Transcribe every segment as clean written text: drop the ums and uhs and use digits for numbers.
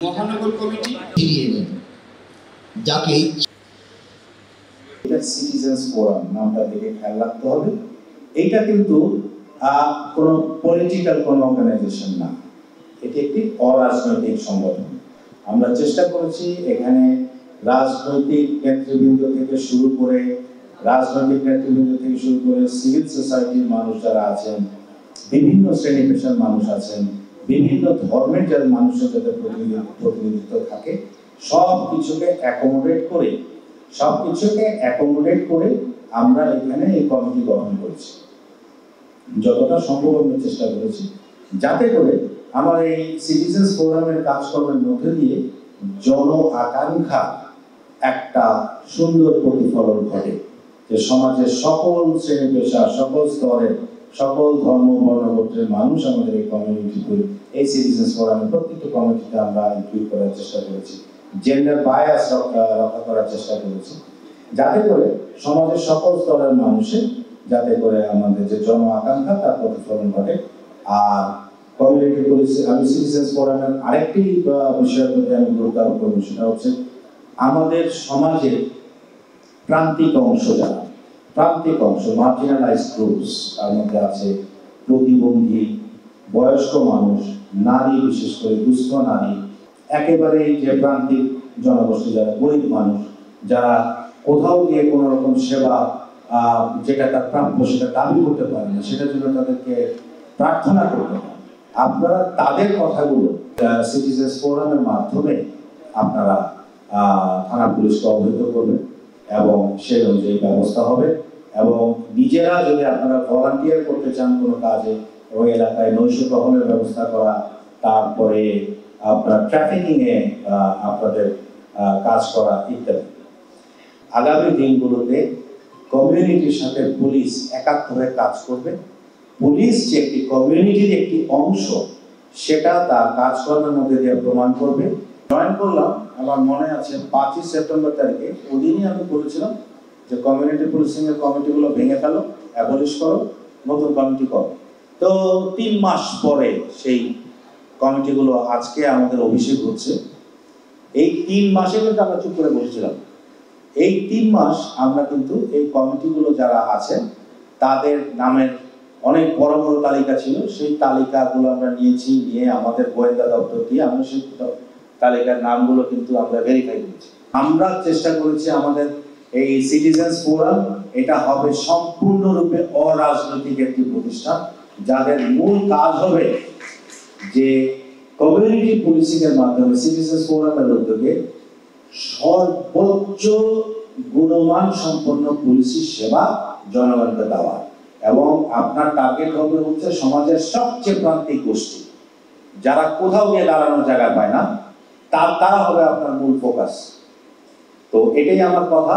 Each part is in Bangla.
মহানগর কমিটি ফিরিয়ে নেন যাকে এটা সিটিজেন্স ফোরাম নামটা দেখে খেয়াল রাখতে হবে। এটা কিন্তু কোনো পলিটিক্যাল কোনো অর্গানাইজেশন না, এটি একটি অরাজনৈতিক সংগঠন। আমরা চেষ্টা করেছি এখানে রাজনৈতিক নেতৃবৃন্দ থেকে শুরু করে সিভিল সোসাইটির মানুষ যারা আছেন, বিভিন্ন শ্রেণী পেশার মানুষ আছেন, বিভিন্ন ধর্মের যারা মানুষের যাদের প্রতিনিধিত্ব থাকে, সব কিছুকে অ্যাকোমোডেট করে আমরা এখানে এই কমিটি গঠন করেছি। যতটা সম্ভব আমরা চেষ্টা করেছি যাতে করে আমার এই সিটিজেন্স ফোরামের কাজকর্মের মধ্যে দিয়ে জন আকাঙ্ক্ষা একটা সুন্দর প্রতিফলন ঘটে, যে সমাজের সকল শ্রেণী পেশা, সকল স্তরের, সকল ধর্ম বর্ণগোত্রের মানুষ আমাদের এই কমিউনিটিতে, এই সিটিজেন্স ফোরামের প্রত্যেকটা কমিটিতে আমরা ইনক্লুড করার চেষ্টা করেছি। জেন্ডার বায়াস রক্ষা করার চেষ্টা করেছি, যাতে করে সমাজের সকল স্তরের মানুষের যাতে করে আমাদের যে জন আকাঙ্ক্ষা তার প্রতিফলন ঘটে। আর কমিউনিটি পলিসি, আমি সিটিজেন্স ফোরামের আরেকটি বিষয়ের প্রতি আমি গুরুত্ব আরোপ করব, সেটা হচ্ছে আমাদের সমাজের প্রান্তিক অংশ মার্জিনালাইজ গ্রুপস, তার মধ্যে আছে প্রতিবন্ধী, বয়স্ক মানুষ, নারী, বিশেষ করে দুস্থ নারী, একেবারে যে প্রান্তিক জনগোষ্ঠী, যারা গরিব মানুষ, যারা কোথাও গিয়ে কোনো রকম সেবা যেটা তার প্রাপ্য সেটা দাবি করতে পারে না, সেটার জন্য তাদেরকে প্রার্থনা করতে হয়। আপনারা তাদের কথাগুলো সিটিজেন্স ফোরামের মাধ্যমে আপনারা থানা পুলিশকে অবহিত করবেন এবং সেই অনুযায়ী ব্যবস্থা হবে। এবং নিজেরা যদি আপনারা ভলান্টিয়ার করতে চান কোনো কাজে, এবং এলাকায় নৈশ টহলের ব্যবস্থা করা, তারপরে আপনার ট্রাফিকিংয়ে আপনাদের কাজ করা ইত্যাদি, আগামী দিনগুলোতে কমিউনিটির সাথে পুলিশ একাত্মভাবে কাজ করবে। পুলিশ যে একটি কমিউনিটির একটি অংশ, সেটা তার কাজকর্মের মধ্যে দিয়ে প্রমাণ করবে। জয়েন করলাম, আমার মনে আছে 5ই সেপ্টেম্বর তারিখে, ওদিনই আমি বলেছিলাম যে কমিউনিটি পুলিশিং এর কমিটিগুলো ভেঙে ফেলো, অ্যাবলিশ করো, নতুন কমিটি করো। তো 3 মাস পরে সেই কমিটিগুলো আজকে আমাদের অভিষেক হচ্ছে। এই 3 মাসে কিন্তু আমরা চুপ করে বসেছিলাম। এই 3 মাস আমরা কিন্তু এই কমিটিগুলো যারা আছেন তাদের নামের অনেক বড় বড় তালিকা ছিল, সেই তালিকাগুলো আমরা নিয়ে আমাদের গোয়েন্দা দপ্তর দিয়ে আমরা সেই তালিকার নামগুলো কিন্তু আমরা ভেরিফাই করেছি। আমরা চেষ্টা করেছি আমাদের এই সিটিজেন্স ফোরাম এটা হবে সম্পূর্ণরূপে অরাজনৈতিক একটি প্রতিষ্ঠান, যাদের মূল কাজ হবে যে কমিউনিটি পুলিশিং এর মাধ্যমে সিটিজেন্স ফোরামের উদ্যোগে সর্বোচ্চ গুণমান সম্পন্ন পুলিশি সেবা জনগণকে দেওয়া। এবং আপনার টার্গেট হবে হচ্ছে সমাজের সবচেয়ে প্রান্তিক গোষ্ঠী, যারা কোথাও গিয়ে দাঁড়ানোর জায়গা পায় না, তারা হবে আপনার মূল ফোকাস। তো এটাই আমার কথা।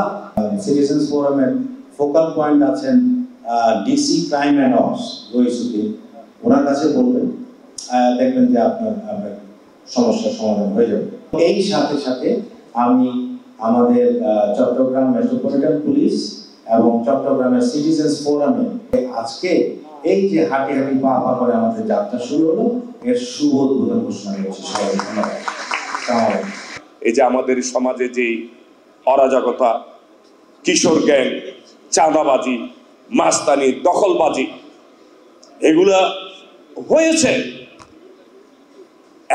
সিটিজেন্স ফোরামের ফোকাল পয়েন্ট আছেন DC crime and ops Raisuddin, ওনার কাছে বলবেন, দেখবেন যে আপনার সমস্যার সমাধান হয়ে যাবে। এই সাথে সাথে আমি আমাদের চট্টগ্রাম মেট্রোপলিটন পুলিশ এবং চট্টগ্রামের সিটিজেন্স ফোরামে আজকে এই যে হাঁটি পা করে আমাদের যাত্রা শুরু হলো, এর শুভ উদ্বোধন ঘোষণা করছি। সবাই ধন্যবাদ। এই যে আমাদের সমাজে যে অরাজকতা, কিশোর গ্যাং, চাঁদাবাজি, মাস্তানি, দখলবাজি, এগুলা হয়েছে,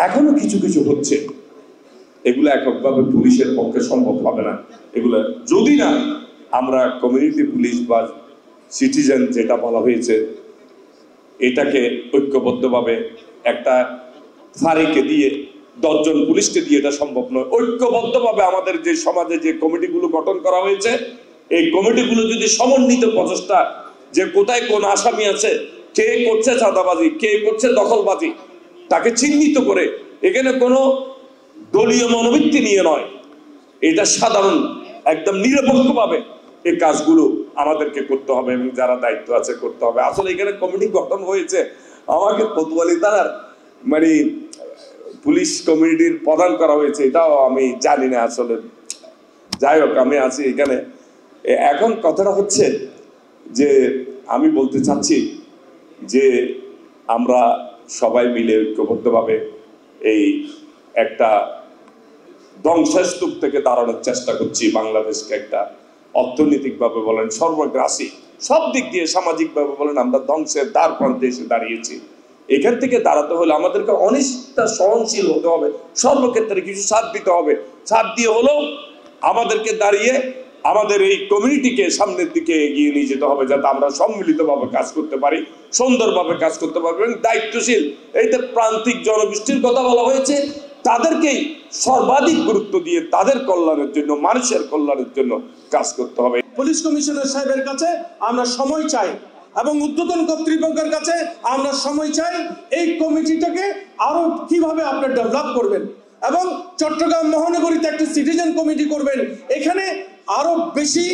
এখনো কিছু কিছু হচ্ছে। এগুলো এককভাবে পুলিশের পক্ষে সম্ভব হবে না। এগুলো যদি না আমরা কমিউনিটি পুলিশ বা সিটিজেন যেটা বলা হয়েছে, এটাকে ঐক্যবদ্ধভাবে একটা ফাঁড়িকে দিয়ে 10 জন পুলিশকে দিয়ে এটা সম্ভব নয়। ঐক্যবদ্ধভাবে আমাদের যে সমাজে যে কমিটিগুলো গঠন করা হয়েছে, এই কমিটিগুলো যদি সমন্বিত প্রচেষ্টা, যে কোথায় কোন আসামি আছে, কে করছে চাঁদাবাজি, কে করছে দখলবাজি, তাকে চিহ্নিত করে, এখানে কোনো দলীয় মনোবৃত্তি নিয়ে নয়, এটা সাধারণ একদম নিরপেক্ষভাবে এই কাজগুলো আমাদেরকে করতে হবে এবং যারা দায়িত্ব আছে করতে হবে। আসলে এখানে কমিটি গঠন হয়েছে, আমাকে কোতোয়ালি থানার মানে পুলিশ কমিটির প্রধান করা হয়েছে, এটাও আমি জানি না আসলে। যাই হোক, আমি আছি এখানে। এখন কথাটা হচ্ছে যে আমি বলতে চাচ্ছি যে আমরা সবাই মিলে ঐক্যবদ্ধভাবে এই একটা ধ্বংসস্তূপ থেকে দাঁড়ানোর চেষ্টা করছি। বাংলাদেশকে একটা অর্থনৈতিকভাবে বলেন সর্বগ্রাসী, সব দিক দিয়ে সামাজিকভাবে বলেন আমরা ধ্বংসের দ্বার প্রান্তে এসে দাঁড়িয়েছি। এখান থেকে দাঁড়াতে হলে আমাদেরকে অনেকটা সহনশীল হতে হবে, সর্বক্ষেত্রে কিছু ছাড় দিতে হবে। ছাড় দিয়ে হলেও আমাদেরকে দাঁড়িয়ে আমাদের এই কমিউনিটিকে সামনের দিকে এগিয়ে নিয়ে যেতে হবে, যাতে আমরা সম্মিলিতভাবে কাজ করতে পারি, সুন্দরভাবে কাজ করতে পারবো এবং দায়িত্বশীল। এইটা প্রান্তিক জনগোষ্ঠীর কথা বলা হয়েছে, তাদেরকেই সর্বাধিক গুরুত্ব দিয়ে তাদের কল্যাণের জন্য, মানুষের কল্যাণের জন্য কাজ করতে হবে। পুলিশ কমিশনার সাহেবের কাছে আমরা সময় চাই এবং ঊর্ধ্বতন কর্তৃপক্ষের কাছে আমরা সময় চাই এই কমিটিটাকে আরো কিভাবে আপনি ডেভেলপ করবেন এবং চট্টগ্রাম মহানগরীতে একটি সিটিজেন কমিটি করবেন। এখানে আরো বেশি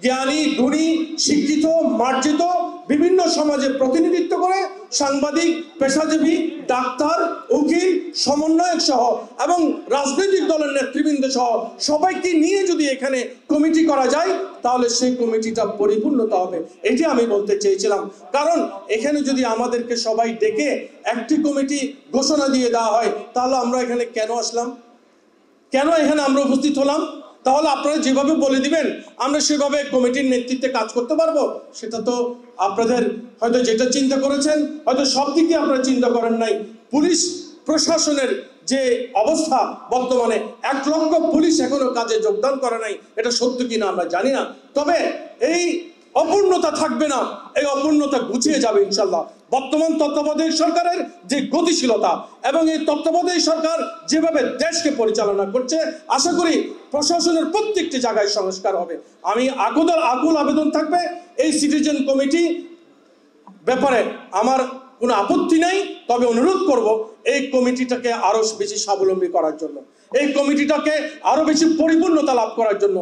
জ্ঞানী, গুণী, শিক্ষিত, মার্জিত, বিভিন্ন সমাজে প্রতিনিধিত্ব করে সাংবাদিক, পেশাজীবী, ডাক্তার, উকিল, সমন্বয়ক সহ এবং রাজনৈতিক দলের নেতৃবৃন্দ সহ সবাইকে নিয়ে যদি এখানে কমিটি করা যায় তাহলে সেই কমিটিটা পরিপূর্ণতা হবে। এটি আমি বলতে চেয়েছিলাম। কারণ এখানে যদি আমাদেরকে সবাই ডেকে একটি কমিটি ঘোষণা দিয়ে দেওয়া হয় তাহলে আমরা এখানে কেন আসলাম, কেন এখানে আমরা উপস্থিত হলাম? তাহলে আপনারা যেভাবে বলে দিবেন আমরা সেভাবে কমিটির নেতৃত্বে কাজ করতে পারবো? সেটা তো আপনাদের হয়তো যেটা চিন্তা করেছেন হয়তো সব দিকে আপনারা চিন্তা করেন নাই। পুলিশ প্রশাসনের যে অবস্থা বর্তমানে 1 লক্ষ পুলিশ এখনো কাজে যোগদান করে নাই, এটা সত্য কিনা আমরা জানি না। তবে এই অপূর্ণতা থাকবে না, এই অপূর্ণতা গুছিয়ে যাবে ইনশাল্লাহ। বর্তমান তত্ত্বাবধায়ক সরকারের যে গতিশীলতা এবং এই তত্ত্বাবধায়ক সরকার যেভাবে দেশকে পরিচালনা করছে, আশা করি প্রশাসনের প্রত্যেকটি জায়গায় সংস্কার হবে। আমি আকুল আবেদন থাকবে এই সিটিজেন কমিটি ব্যাপারে আমার কোনো আপত্তি নেই, তবে অনুরোধ করব এই কমিটিটাকে আরো বেশি স্বাবলম্বী করার জন্য, এই কমিটিটাকে আরো বেশি পরিপূর্ণতা লাভ করার জন্য।